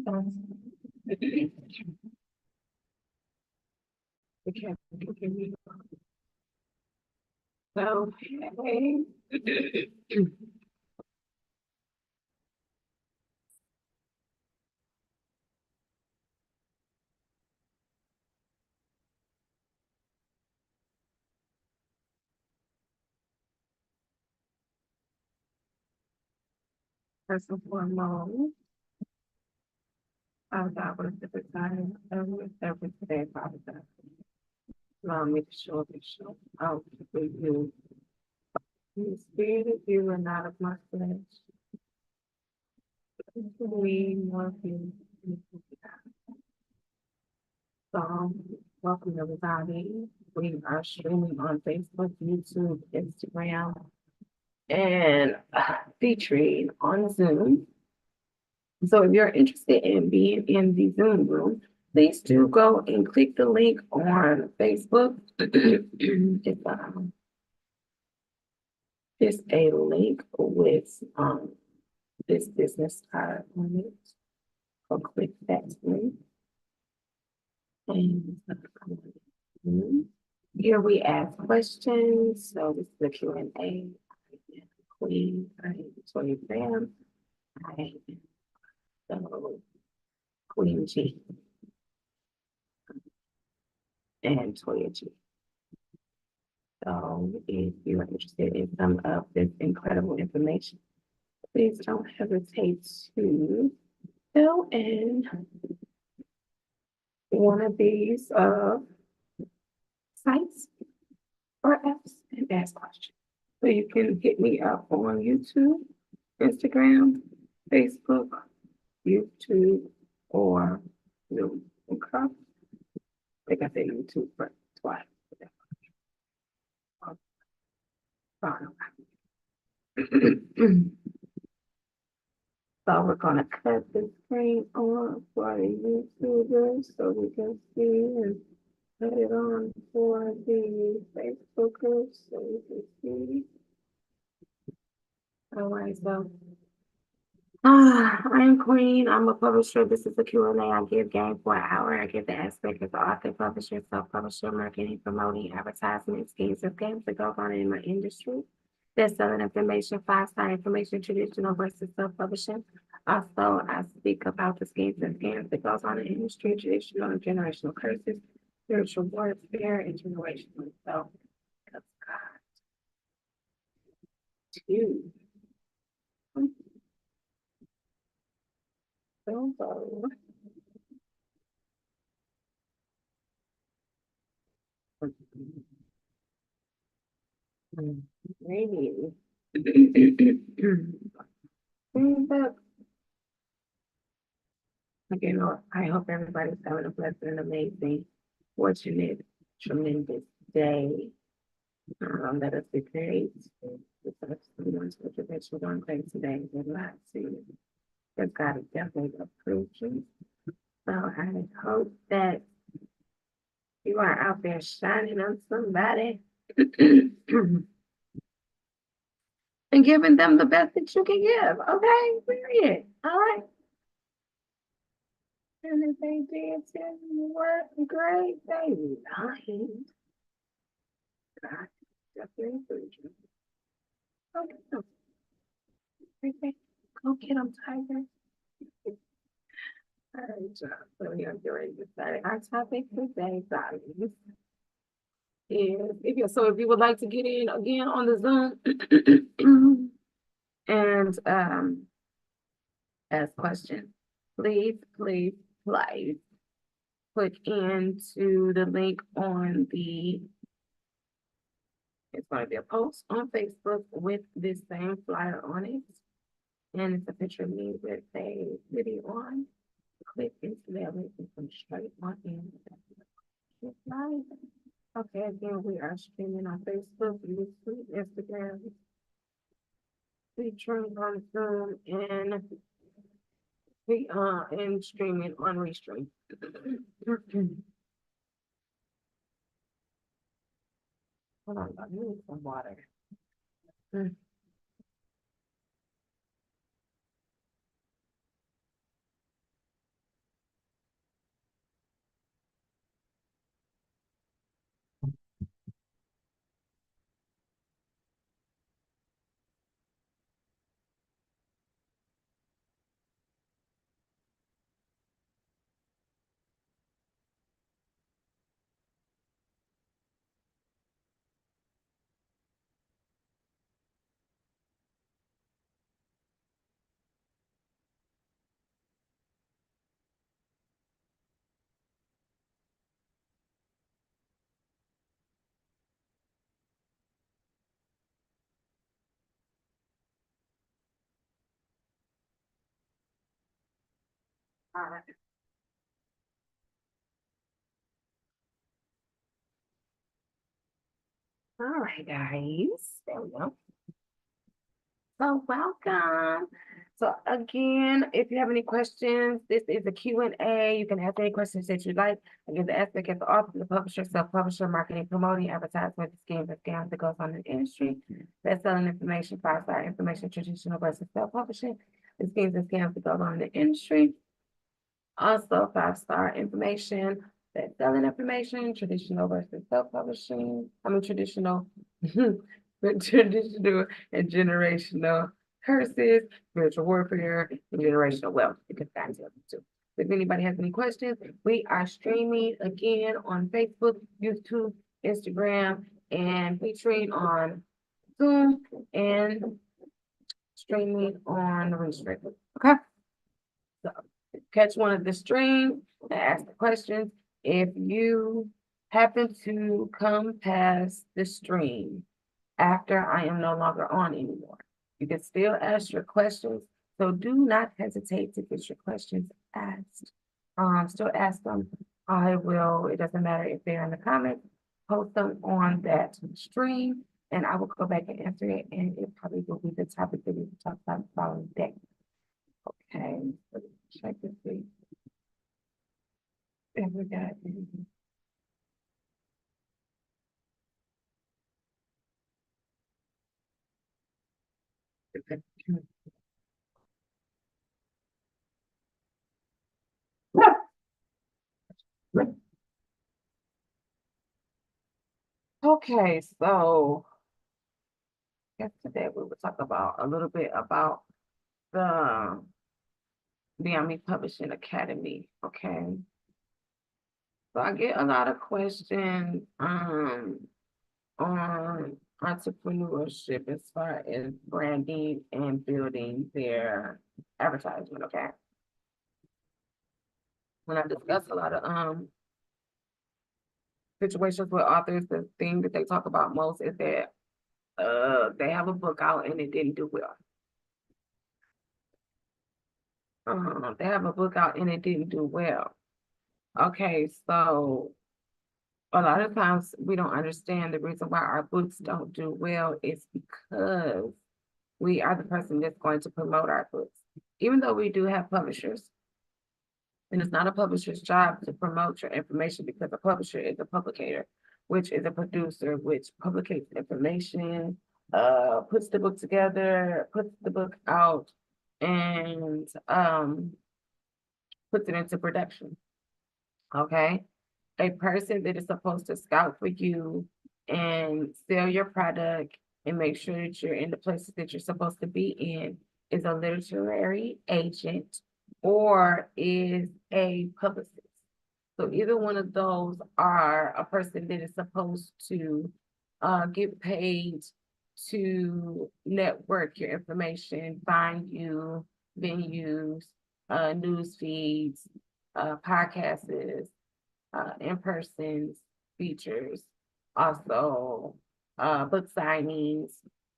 Okay. Okay. First and foremost, I got with the design every today, apologize. Allow me to show the show out for you. You spirit, you are not of my flesh. We want you. So, welcome everybody. We are streaming on Facebook, YouTube, Instagram, and featuring on Zoom. So if you're interested in being in the Zoom room, please do go and click the link on Facebook. It's a link with this business card on it. So click that link. And here we ask questions. So this is the Q&A. Queen, I am Toya Graham. I am the Queen G and Toya G. So if you are interested in some of this incredible information, please don't hesitate to fill in one of these sites or apps and ask questions. So you can hit me up on YouTube, Instagram, Facebook, YouTube, or Zoom. Okay. I think I said YouTube but twice. So we're gonna cut the screen on for the YouTubers so we can see and put it on for the Facebookers so we can see. All right, so I am Queen. I'm a publisher. This is a Q&A. I give game for an hour. I give the aspect of the author, publisher, self-publisher, marketing, promoting, advertisement, schemes, and games that goes on in my industry. There's selling information, five-star information, traditional versus self-publishing. Also, I speak about the schemes and scams that goes on in the industry, traditional and generational curses, spiritual warfare, and generational. So, that's God. Two. So, maybe. But again, I hope everybody's having a blessed and amazing, fortunate, tremendous day. Let us be great. Because someone's that you're going great today. Good luck to you. Because God is definitely approved you. So I hope that you are out there shining on somebody and giving them the best that you can give. Okay, period. All right. And if they did tell you what great, they lying. God definitely approved you. Okay. Okay. Go get them, Tiger. All right, so we are getting ready to start. Our topic today, guys, is if you would like to get in again on the Zoom and ask questions, please click into the link on it's going to be a post on Facebook with this same flyer on it. And it's a picture of me with a video on. Click into that link and come straight on in. Okay, again, we are streaming on Facebook, YouTube, Instagram, featuring on Zoom, and streaming on Restream. Hold on, I need some water. All right. All right, guys. There we go. So welcome. So again, if you have any questions, this is a Q&A. You can ask any questions that you like. Again, the aspect as the author, the publisher, self-publisher, marketing, promoting, advertisement, schemes and scams that goes on in the industry, best-selling information, five-star information, traditional versus self-publishing, the schemes and scams that goes on in the industry. Also, five-star information, best-selling information, traditional versus self-publishing. Traditional, traditional and generational curses, spiritual warfare, and generational wealth. You can find them too. If anybody has any questions, we are streaming again on Facebook, YouTube, Instagram, and featuring on Zoom and streaming on Restream. Okay. So catch one of the streams and ask the questions. If you happen to come past the stream after I am no longer on anymore, you can still ask your questions. So do not hesitate to get your questions asked. Still ask them. I will, it doesn't matter if they're in the comments, post them on that stream, and I will go back and answer it, and it probably will be the topic that we will talk about the following day. Okay, let's check to see if we got anything. Okay, so yesterday we would talk about a little bit about the Army Publishing Academy. Okay, so I get a lot of questions on entrepreneurship as far as branding and building their advertisement. Okay, when I discuss a lot of situations with authors, the thing that they talk about most is that they have a book out and it didn't do well. They have a book out and it didn't do well. Okay, so a lot of times we don't understand the reason why our books don't do well is because we are the person that's going to promote our books. Even though we do have publishers, and it's not a publisher's job to promote your information because a publisher is a publicator, which is a producer, which publicates information, puts the book together, puts the book out, and puts it into production. Okay. A person that is supposed to scout for you and sell your product and make sure that you're in the places that you're supposed to be in is a literary agent or is a publicist. So either one of those are a person that is supposed to get paid to network your information, find you venues, news feeds, podcasts, in-person features, also book signings,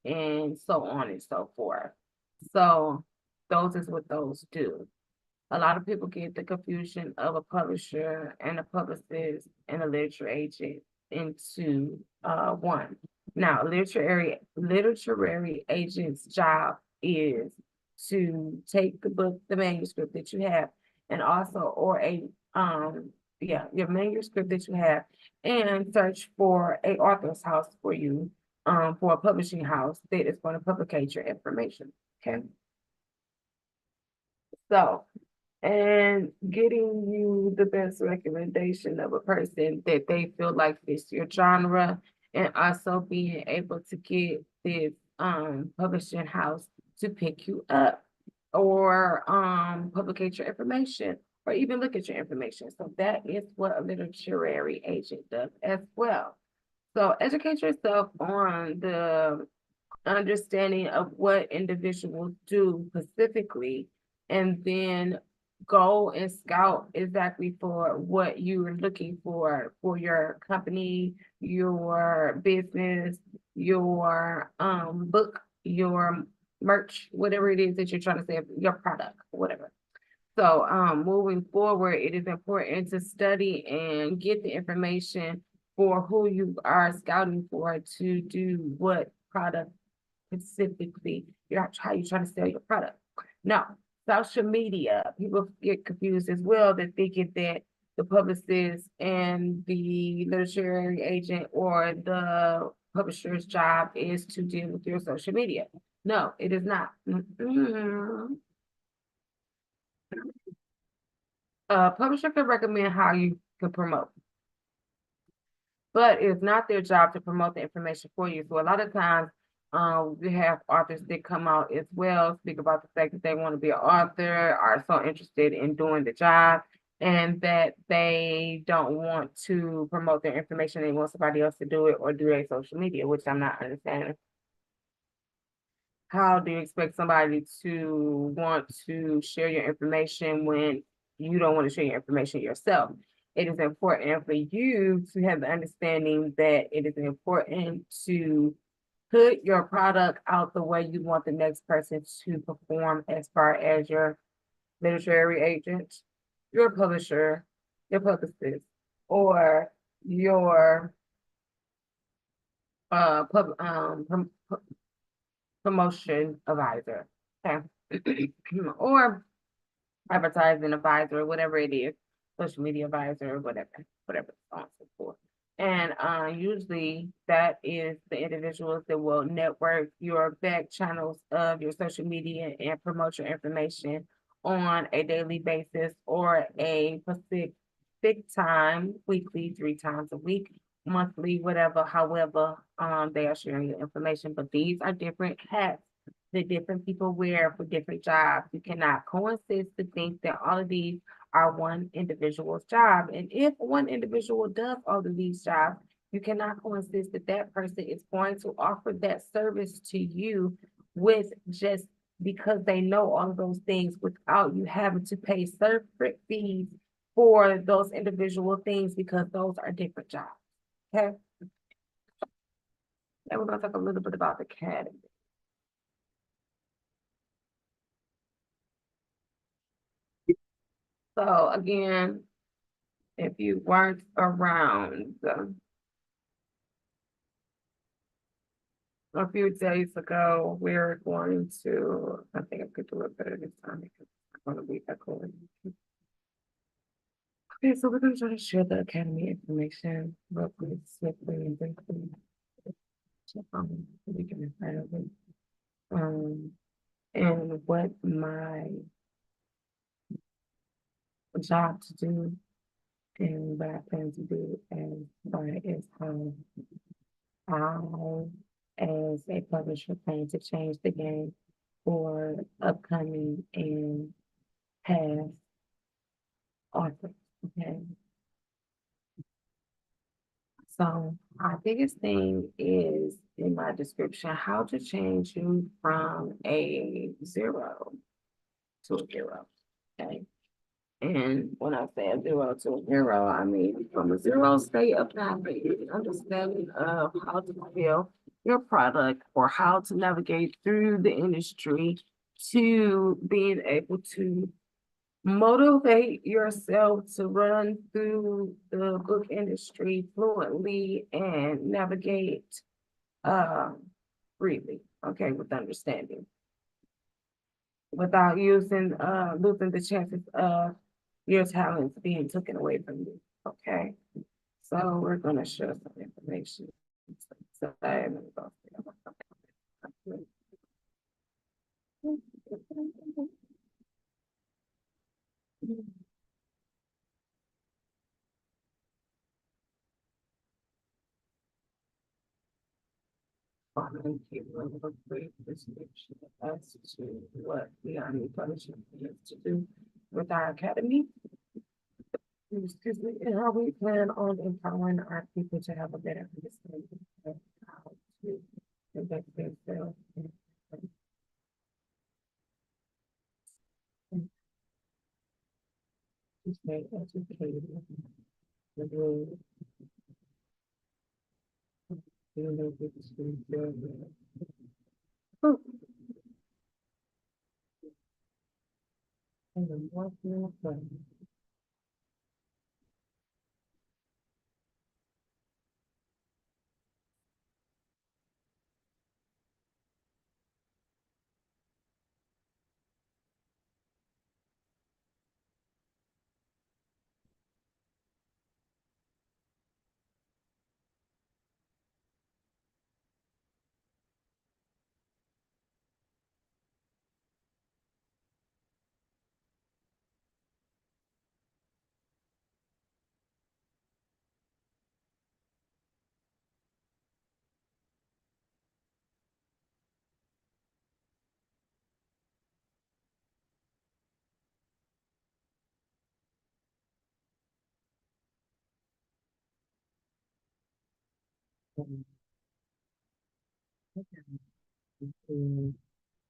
and so on and so forth. So those is what those do. A lot of people get the confusion of a publisher and a publicist and a literature agent into one. Now, literary agent's job is to take the book, the manuscript that you have, and also or your manuscript that you have, and search for a author's house for you, for a publishing house that is going to publicate your information. Okay. So and getting you the best recommendation of a person that they feel like fits your genre, and also being able to get this publishing house to pick you up or publicate your information or even look at your information. So that is what a literary agent does as well. So educate yourself on the understanding of what individuals do specifically, and then go and scout exactly for what you're looking for your company, your business, your book, your merch, whatever it is that you're trying to say, your product, whatever. So, moving forward, it is important to study and get the information for who you are scouting for to do what product specifically. How you trying to sell your product. Now, social media, people get confused as well. They're thinking that the publicist and the literary agent or the publisher's job is to deal with your social media. No, it is not. A publisher can recommend how you can promote, but it's not their job to promote the information for you. So a lot of times, we have authors that come out as well, speak about the fact that they want to be an author, are so interested in doing the job, and that they don't want to promote their information. They want somebody else to do it or do their social media, which I'm not understanding. How do you expect somebody to want to share your information when you don't want to share your information yourself? It is important for you to have the understanding that it is important to put your product out the way you want the next person to perform as far as your literary agent, your publisher, your publicist, or your promotion advisor. Okay. Or advertising advisor, whatever it is, social media advisor, whatever it's on for. And usually that is the individuals that will network your back channels of your social media and promote your information on a daily basis or a specific time, weekly, 3 times a week, monthly, whatever, however, they are sharing your information. But these are different hats that different people wear for different jobs. You cannot coincide to think that all of these are one individual's job. And if one individual does all of these jobs, you cannot coincide that that person is going to offer that service to you with just because they know all of those things without you having to pay separate fees for those individual things because those are different jobs. Okay. And we're going to talk a little bit about the academy. So again, if you weren't around a few days ago, we're going to, I think I could do it better this time because I'm going to be echoing. Okay, so we're going to try to share the academy information real quick, swiftly and briefly. We can inside of it. And what my job to do and what I plan to do as far as I, as a publisher, plan to change the game for upcoming and past authors. Okay. So our biggest thing is in my description, how to change you from a 0 to a hero. Okay. And when I say a 0 to a hero, I mean from a 0 state of knowledge, understanding of how to feel your product or how to navigate through the industry to being able to motivate yourself to run through the book industry fluently and navigate freely, okay, with understanding, without losing the chances of your talents being taken away from you. Okay. So we're gonna share some information. So I'm gonna go and give a little brief description as to what the Army Publishing plans to do with our academy. Excuse me, and how we plan on empowering our people to have a better understanding of how to conduct themselves and to stay educated. The role of the And the Northfield Fund.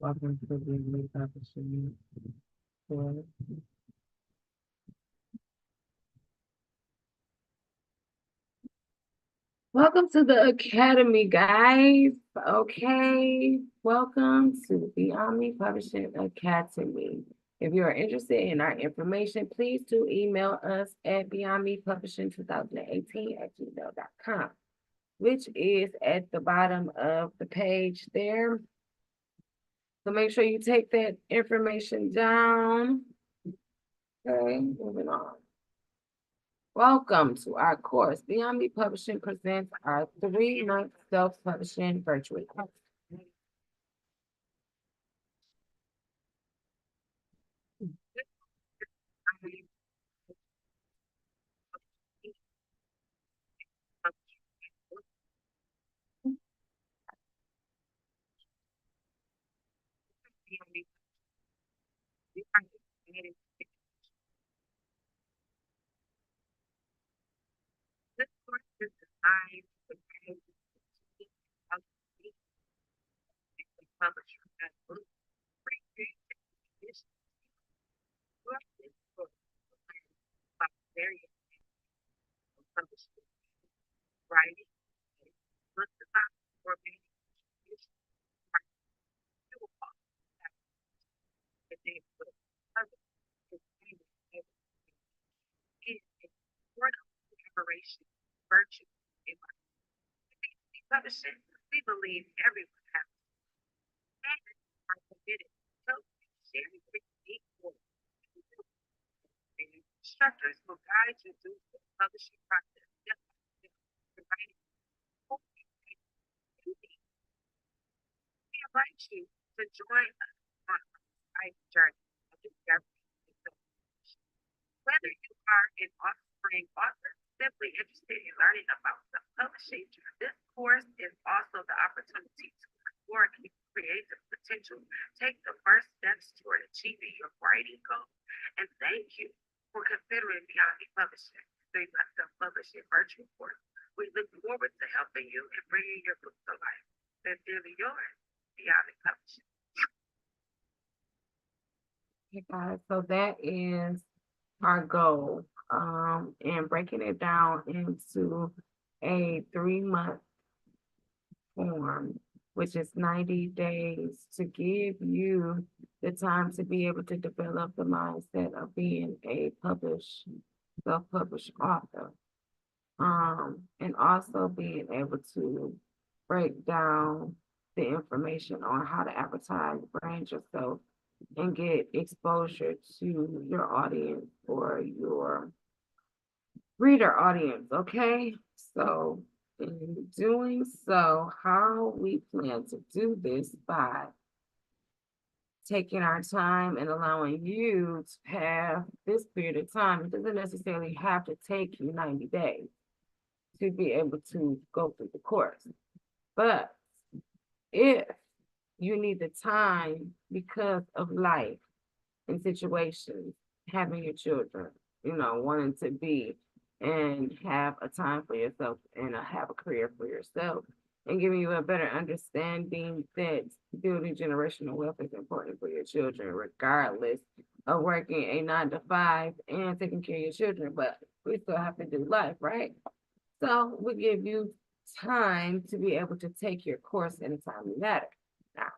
Welcome to the Green Publishing. Welcome to the Academy, guys. Okay, welcome to Beyond Me Publishing Academy. If you are interested in our information, please do email us at beyondmepublishing2018@gmail.com, which is at the bottom of the page there. So make sure you take that information down. Okay, moving on. Welcome to our course. Beyond Me Publishing presents our 3-month self-publishing virtual course. This course is designed to create a publisher that will create this book is for various publishing, writing, book design, or many that they will publish is a sort of collaboration virtue in publishing. We believe everyone has and are committed to sharing with equal instructors will guide you through the publishing process. Just like providing we invite you to join us on our journey of discovery. Whether you are an offspring author simply interested in learning about self-publishing, this course is also the opportunity to explore creative potential, take the first steps toward achieving your writing goals, and thank you for considering Beyond Me Publishing, the self-publishing virtual course. We look forward to helping you and bringing your book to life. Sincerely yours, Beyond Me Publishing. Okay, guys, so that is our goal, and breaking it down into a 3-month form, which is 90 days to give you the time to be able to develop the mindset of being a self-published author. And also being able to break down the information on how to advertise, brand yourself, and get exposure to your audience or your reader audience, okay? So in doing so, how we plan to do this by taking our time and allowing you to have this period of time. It doesn't necessarily have to take you 90 days to be able to go through the course. But if you need the time because of life and situations, having your children, wanting to be and have a time for yourself and have a career for yourself, and giving you a better understanding that building generational wealth is important for your children, regardless of working a 9 to 5 and taking care of your children. But we still have to do life, right? So we give you time to be able to take your course in a timely manner. Now,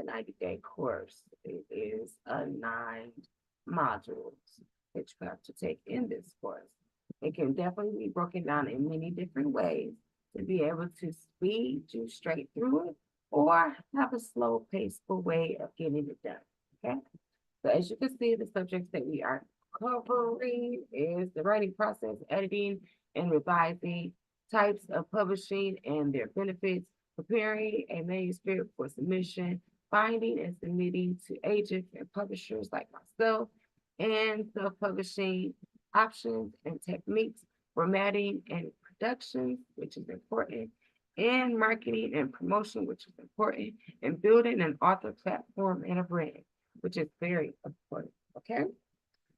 a 90-day course. It is 9 modules that you have to take in this course. It can definitely be broken down in many different ways to be able to speed you straight through it or have a slow paceful way of getting it done. Okay. So as you can see, the subjects that we are covering is the writing process, editing and revising, types of publishing and their benefits, preparing a manuscript for submission, finding and submitting to agents and publishers like myself, and self-publishing options and techniques, formatting and production, which is important, and marketing and promotion, which is important, and building an author platform and a brand, which is very important. Okay.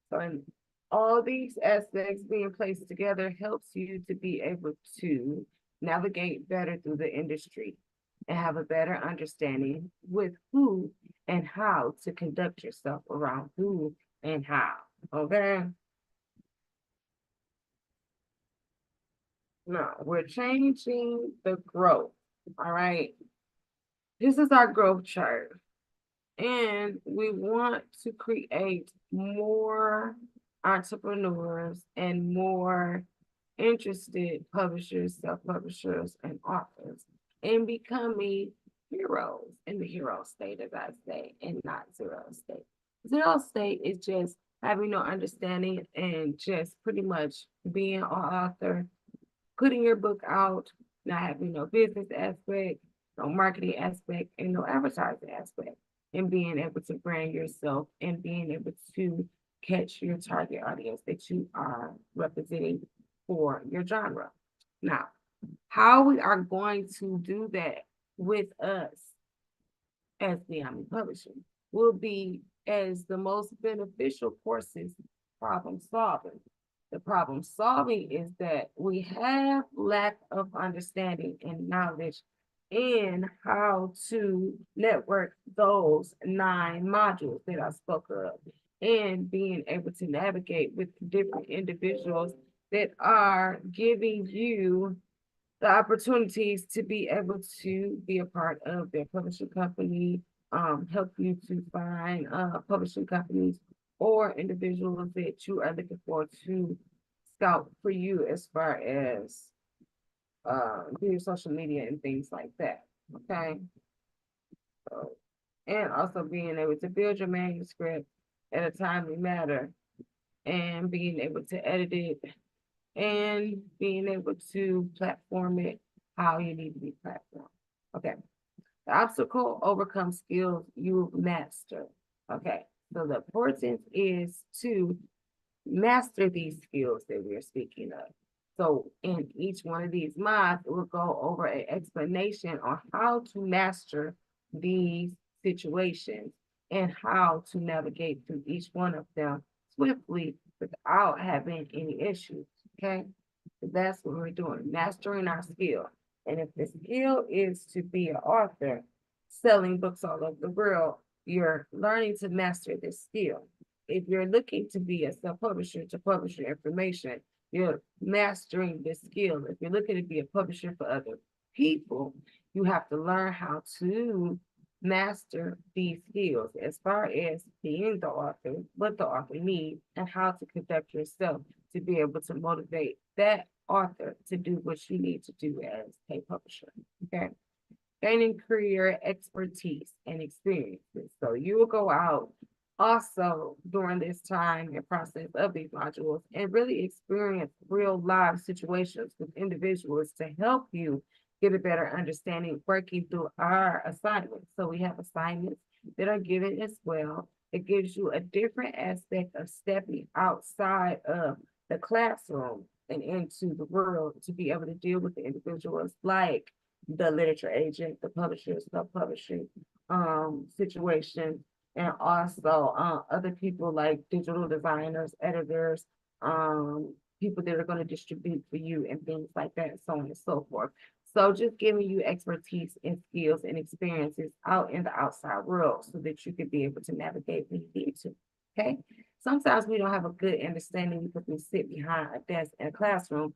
So in all these aspects being placed together helps you to be able to navigate better through the industry and have a better understanding with who and how to conduct yourself around who and how. Okay. Now we're changing the growth. All right. This is our growth chart. And we want to create more entrepreneurs and more interested publishers, self-publishers, and authors in becoming heroes in the hero state, as I say, and not zero state. Zero state is just having no understanding and just pretty much being an author, putting your book out, not having no business aspect, no marketing aspect, and no advertising aspect, and being able to brand yourself and being able to catch your target audience that you are representing for your genre. Now, how we are going to do that with us as Beyond Publishing will be as the most beneficial courses problem solving. The problem solving is that we have lack of understanding and knowledge in how to network those 9 modules that I spoke of and being able to navigate with different individuals that are giving you the opportunities to be able to be a part of their publishing company, help you to find publishing companies or individuals that you are looking for to scout for you as far as your social media and things like that. Okay. So, and also being able to build your manuscript at a timely manner and being able to edit it and being able to platform it how you need to be platformed. Okay. The obstacle overcome skills you master. Okay. So the importance is to master these skills that we're speaking of. So in each one of these mods, we'll go over an explanation on how to master these situations and how to navigate through each one of them swiftly without having any issues. Okay. So that's what we're doing, mastering our skill. And if the skill is to be an author, selling books all over the world, you're learning to master this skill. If you're looking to be a self-publisher to publish your information, you're mastering this skill. If you're looking to be a publisher for other people, you have to learn how to master these skills as far as being the author, what the author needs, and how to conduct yourself to be able to motivate that author to do what you need to do as a publisher. Okay. Gaining career expertise and experiences. So you will go out also during this time and process of these modules and really experience real live situations with individuals to help you get a better understanding working through our assignments. So we have assignments that are given as well. It gives you a different aspect of stepping outside of the classroom and into the world to be able to deal with the individuals like the literature agent, the publisher, self-publishing situation, and also other people like digital designers, editors, people that are going to distribute for you and things like that, so on and so forth. So just giving you expertise and skills and experiences out in the outside world so that you could be able to navigate when you need to. Okay. Sometimes we don't have a good understanding because we sit behind a desk in a classroom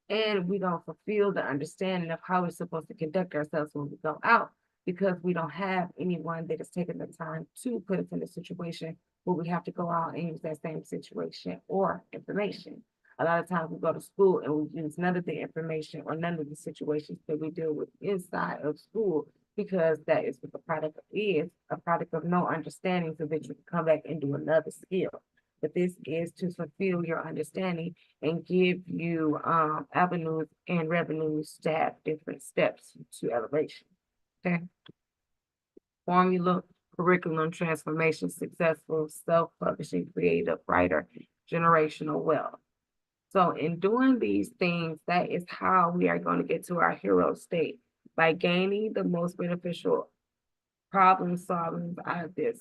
and we don't fulfill the understanding of how we're supposed to conduct ourselves when we go out. because we don't have anyone that is taking the time to put us in a situation where we have to go out and use that same situation or information. A lot of times we go to school and we use none of the information or none of the situations that we deal with inside of school because that is what the product is, a product of no understanding so that you can come back and do another skill. But this is to fulfill your understanding and give you avenues and revenues to have different steps to elevation. Okay. Formula, curriculum transformation, successful, self-publishing, creative writer, generational wealth. So in doing these things, that is how we are going to get to our hero state by gaining the most beneficial problem solving out of this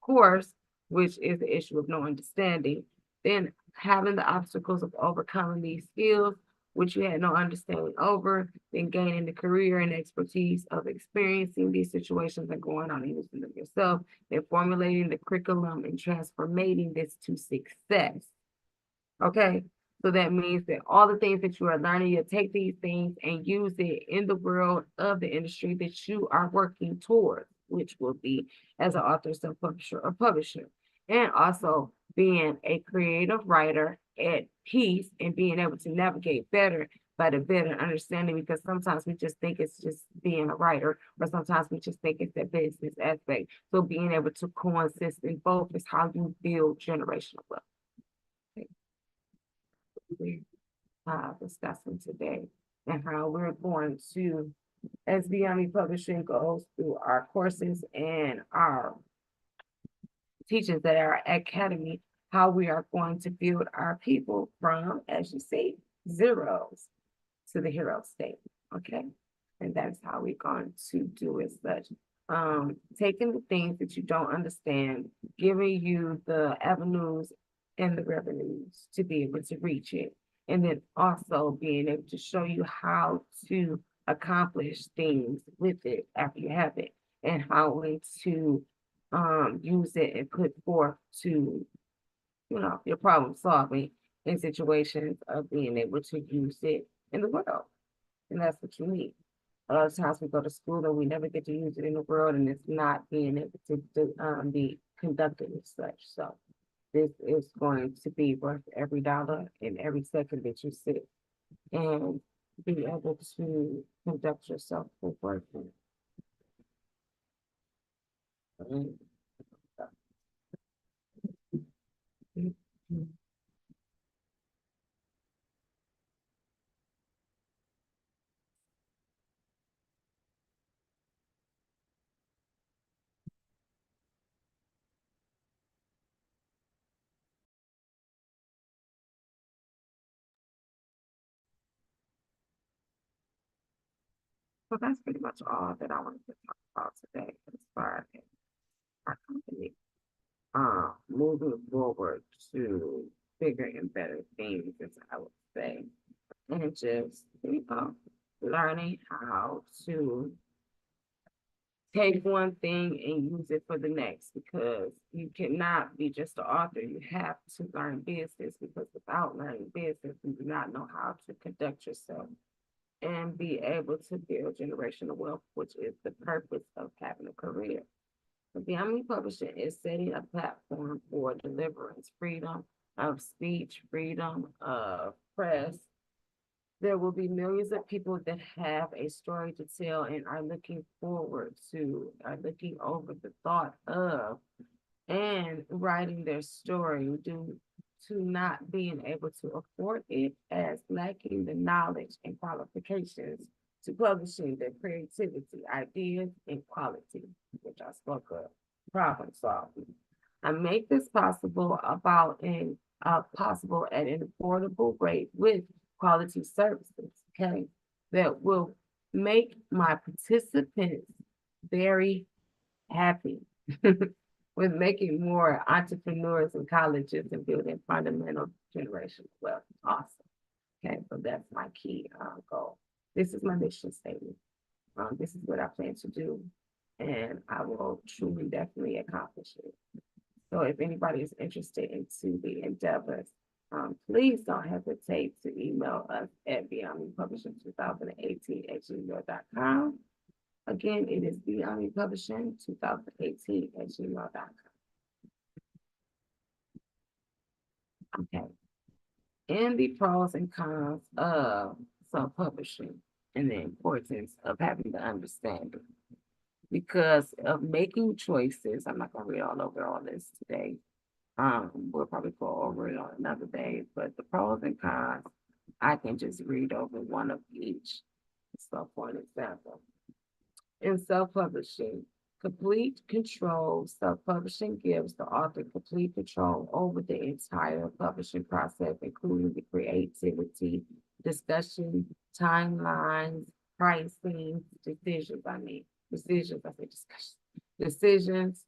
course, which is the issue of no understanding, then having the obstacles of overcoming these skills, which you had no understanding over, then gaining the career and expertise of experiencing these situations and going on and using them yourself, then formulating the curriculum and transforming this to success. Okay. So that means that all the things that you are learning, you take these things and use it in the world of the industry that you are working towards, which will be as an author, self-publisher, or publisher. And also being a creative writer at peace and being able to navigate better by the better understanding, because sometimes we just think it's just being a writer, or sometimes we just think it's that business aspect. So being able to coexist in both is how you build generational wealth. We discussing today and how we're going to, as BME Publishing goes through our courses and our teachings at our academy, how we are going to build our people from, as you say, zeros to the hero state. Okay. And that's how we're going to do it such. Taking the things that you don't understand, giving you the avenues and the revenues to be able to reach it. And then also being able to show you how to accomplish things with it after you have it and how to use it and put forth to, your problem solving in situations of being able to use it in the world. And that's what you need. A lot of times we go to school and we never get to use it in the world, and it's not being able to be conducted as such. So this is going to be worth every dollar and every second that you sit and be able to conduct yourself with work. So that's pretty much all that I wanted to talk about today as far as our company. Moving forward to bigger and better things, as I would say, and just learning how to take one thing and use it for the next, because you cannot be just an author. You have to learn business, because without learning business, you do not know how to conduct yourself and be able to build generational wealth, which is the purpose of having a career. The BME Publishing is setting a platform for deliverance, freedom of speech, freedom of press. There will be millions of people that have a story to tell and are looking over the thought of and writing their story due to not being able to afford it, as lacking the knowledge and qualifications to publishing their creativity, ideas, and quality, which I spoke of, problem solving. I make this possible possible at an affordable rate with quality services, okay, that will make my participants very happy with making more entrepreneurs in colleges and building fundamental generational wealth. Awesome. Okay, so that's my key goal. This is my mission statement. This is what I plan to do, and I will truly, definitely accomplish it. So if anybody is interested into the endeavors, please don't hesitate to email us at BME Publishing 2018 at gmail.com. Again, it is Beyond Me Publishing 2018 at gmail.com. Okay. And the pros and cons of self-publishing and the importance of having the understanding. Because of making choices, I'm not gonna read all over all this today. We'll probably go over it on another day, but the pros and cons, I can just read over one of each. So for an example, in self-publishing, complete control, self-publishing gives the author complete control over the entire publishing process, including the creativity, discussion, timelines, pricing, decisions,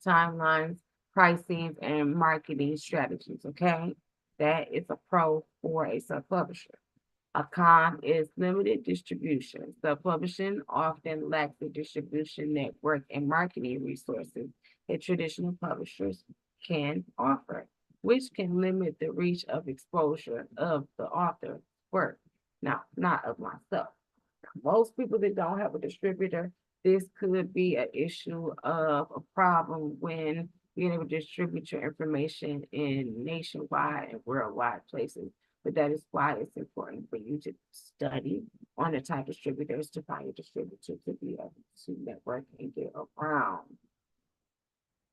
timelines, pricing, and marketing strategies, okay? That is a pro for a self-publisher. A con is limited distribution. Self-publishing often lacks the distribution network and marketing resources that traditional publishers can offer, which can limit the reach of exposure of the author's work. Now, not of myself. Most people that don't have a distributor, this could be an issue of a problem when being able to distribute your information in nationwide and worldwide places. But that is why it's important for you to study on the type of distributors to find a distributor to be able to network and get around.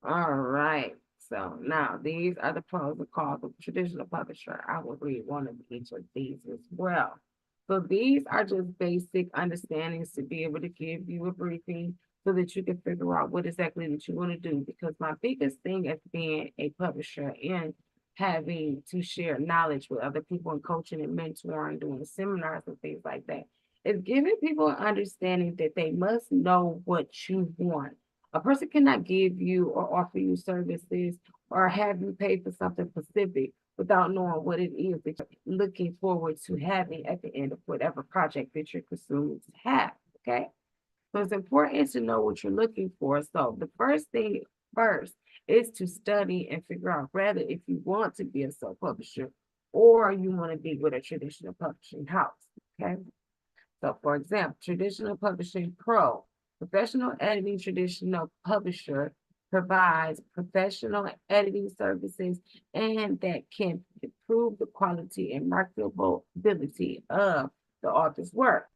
All right. So now these are the pros and cons of traditional publisher. I will read one of each of these as well. So these are just basic understandings to be able to give you a briefing so that you can figure out what exactly that you want to do. Because my biggest thing as being a publisher and having to share knowledge with other people and coaching and mentoring, doing seminars and things like that, is giving people an understanding that they must know what you want. A person cannot give you or offer you services or have you pay for something specific without knowing what it is that you're looking forward to having at the end of whatever project that you're pursuing to have. Okay. So it's important to know what you're looking for. So the first thing first is to study and figure out whether if you want to be a self-publisher or you want to be with a traditional publishing house. Okay. So for example, traditional publishing pro, professional editing traditional publisher provides professional editing services and that can improve the quality and marketability of the author's work.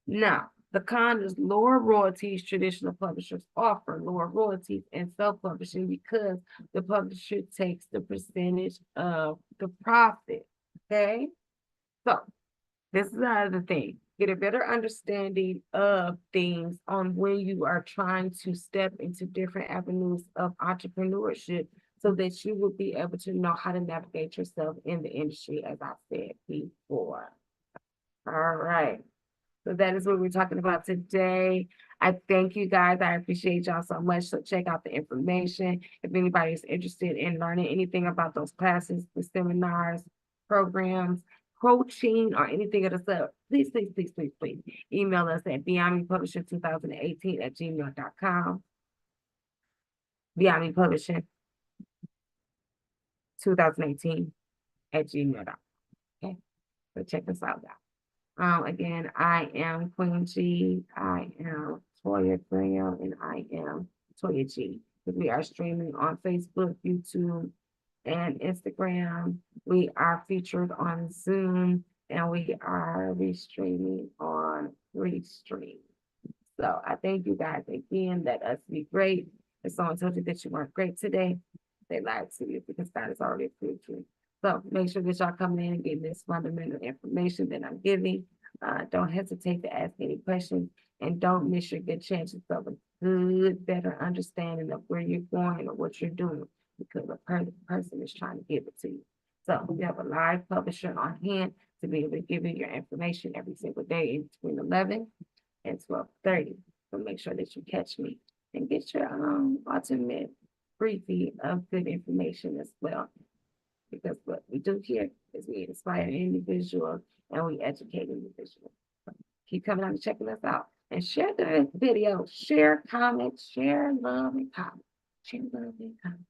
Now, the con is lower royalties. Traditional publishers offer lower royalties in self-publishing because the publisher takes the percentage of the profit. Okay, so this is another thing. Get a better understanding of things on when you are trying to step into different avenues of entrepreneurship so that you will be able to know how to navigate yourself in the industry, as I said before. All right. So that is what we're talking about today. I thank you guys. I appreciate y'all so much. So check out the information. If anybody is interested in learning anything about those classes, the seminars, programs, coaching, or anything of the sort, please email us at beyondmepublishing2018 at gmail.com. Beyond Me Publishing 2018 at gmail.com. Okay. So check us out, guys. Again, I am Queen G, I am Toya Graham, and I am Toya G. We are streaming on Facebook, YouTube, and Instagram. We are featured on Zoom, and we are restreaming on Restream. So I thank you guys again. Let us be great. If someone told you that you weren't great today, they lied to you because God has already approved you. So make sure that y'all come in and get this fundamental information that I'm giving. Don't hesitate to ask any questions and don't miss your good chances of a good, better understanding of where you're going or what you're doing because a person is trying to give it to you. So we have a live publisher on hand to be able to give you your information every single day in between 11 and 12:30. So make sure that you catch me and get your ultimate briefing of good information as well. Because what we do here is we inspire individuals and we educate individuals. Keep coming out and checking us out. And share the video, share comments, share love and comment. Share love and comment.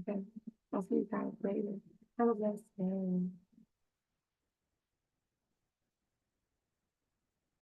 Okay. I'll see you guys later. Have a blessed day.